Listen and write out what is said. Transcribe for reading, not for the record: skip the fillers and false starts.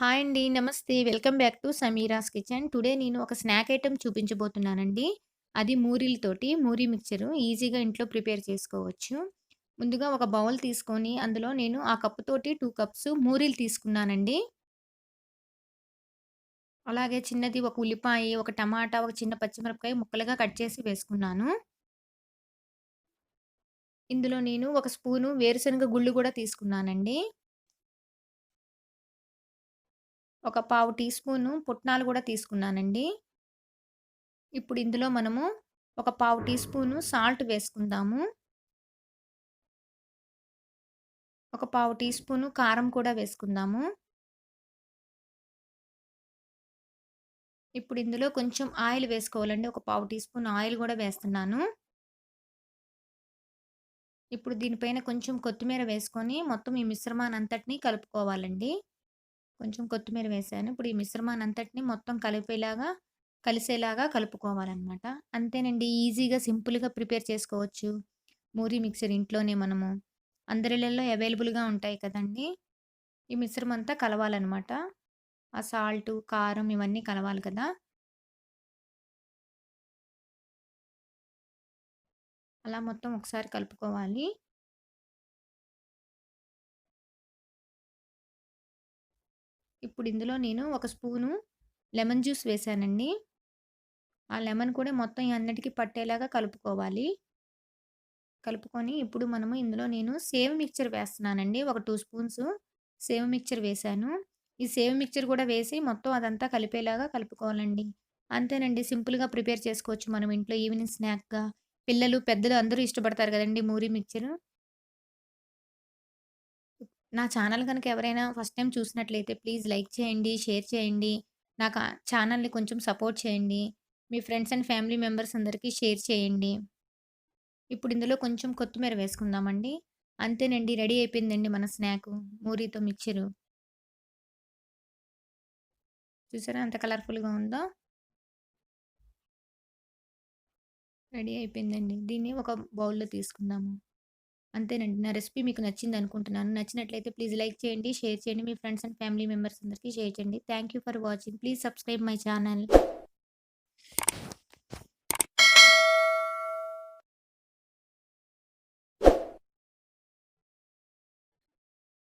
Hi అండి. నమస్తే. Welcome back to Sameera's kitchen. Today నేను ఒక స్నాక్ ఐటెమ్ చూపించబోతున్నానండి. అది మూరీలతోటి మూరీ మిక్చరు ఈజీగా ఇంట్లో ప్రిపేర్ చేసుకోవచ్చు. ముందుగా ఒక బౌల్ తీసుకొని అందులో నేను ఆ కప్పుతోటి 2 కప్స్ మూరీలు తీసుకున్నానండి. అలాగే చిన్నది ఒక ఉల్లిపాయ, ఒక టమాటా, ఒక చిన్న పచ్చిమిరపకాయ ముక్కలుగా కట్ చేసి వేసుకున్నాను. ఇందులో నేను ఒక స్పూను వేరుశనగ గుళ్ళు గూడా తీసుకున్నానండి. ఒక పావు టీ స్పూను పుట్నాలు గూడా తీసుకున్నానండి. ఇప్పుడు ఇందులో మనము ఒక పావు టీ స్పూను సాల్ట్ వేసుకుందాము. ఒక పావు టీ స్పూను కారం కూడా వేసుకుందాము. ఇప్పుడు ఇందులో కొంచెం ఆయిల్ వేసుకోవాలండి. ఒక పావు టీ స్పూన్ ఆయిల్ గూడా వేస్తున్నాను. ఇప్పుడు దీనిపైన కొంచెం కొత్తిమీర వేసుకొని మొత్తం ఈ మిశ్రమాన్నంతటిని కలుపుకోవాలండి. కొంచెం కొత్తిమీర వేశాను. ఇప్పుడు ఈ మిశ్రమాన్నంతటిని మొత్తం కలిసేలాగా కలుపుకోవాలనమాట. అంతేనండి, ఈజీగా సింపుల్‌గా ప్రిపేర్ చేసుకోవచ్చు. పూరీ మిక్చర్ ఇంట్లోనే మనము. అందరిళ్ళల్లో అవైలబుల్‌గా ఉంటాయి కదండీ! ఈ మిశ్రమం అంతా కలవాలనమాట. ఆ సాల్టు, కారం ఇవన్నీ కలవాలి కదా! అలా మొత్తం ఒకసారి కలుపుకోవాలి. ఇప్పుడు ఇందులో నేను ఒక స్పూను లెమన్ జ్యూస్ వేశానండి. ఆ లెమన్ కూడా మొత్తం ఈ అన్నిటికి పట్టేలాగా కలుపుకోవాలి. కలుపుకొని ఇప్పుడు మనము ఇందులో నేను సేవ్ మిక్చర్ వేస్తున్నానండి. ఒక 2 స్పూన్స్ సేవ్ మిక్చర్ వేశాను. ఈ సేవ్ మిక్చర్ కూడా వేసి మొత్తం అదంతా కలిపేలాగా కలుపుకోవాలండి. అంతేనండి, సింపుల్‌గా ప్రిపేర్ చేసుకోవచ్చు మనం ఇంట్లో ఈవినింగ్ స్నాక్‌గా. పిల్లలు, పెద్దలు అందరూ ఇష్టపడతారు గదండీ మూరీ మిక్చరు. నా ఛానల్ గనుక ఎవరైనా ఫస్ట్ టైమ్ చూసినట్లయితే ప్లీజ్ లైక్ చేయండి, షేర్ చేయండి. నా ఛానల్‌ని కొంచెం సపోర్ట్ చేయండి. మీ ఫ్రెండ్స్ అండ్ ఫ్యామిలీ మెంబర్స్ అందరికీ షేర్ చేయండి. ఇప్పుడు ఇందులో కొంచెం కొత్తిమీర వేసుకుందామండి. అంతేనండి, రెడీ అయిపోయిందండి మన స్నాకు. మూరీతో మిక్చరు. చూసారా ఎంత కలర్‌ఫుల్‌గా ఉందో? రెడీ అయిపోయిందండి. దీన్ని ఒక బౌల్‌లో తీసుకుందాము. అంతేనండి. నా రెసిపీ మీకు నచ్చిందనుకుంటున్నాను. నచ్చినట్లయితే ప్లీజ్ లైక్ చేయండి, షేర్ చేయండి. మీ ఫ్రెండ్స్ అండ్ ఫ్యామిలీ మెంబర్స్ అందరికీ షేర్ చేయండి. Thank you for watching. Please subscribe my channel.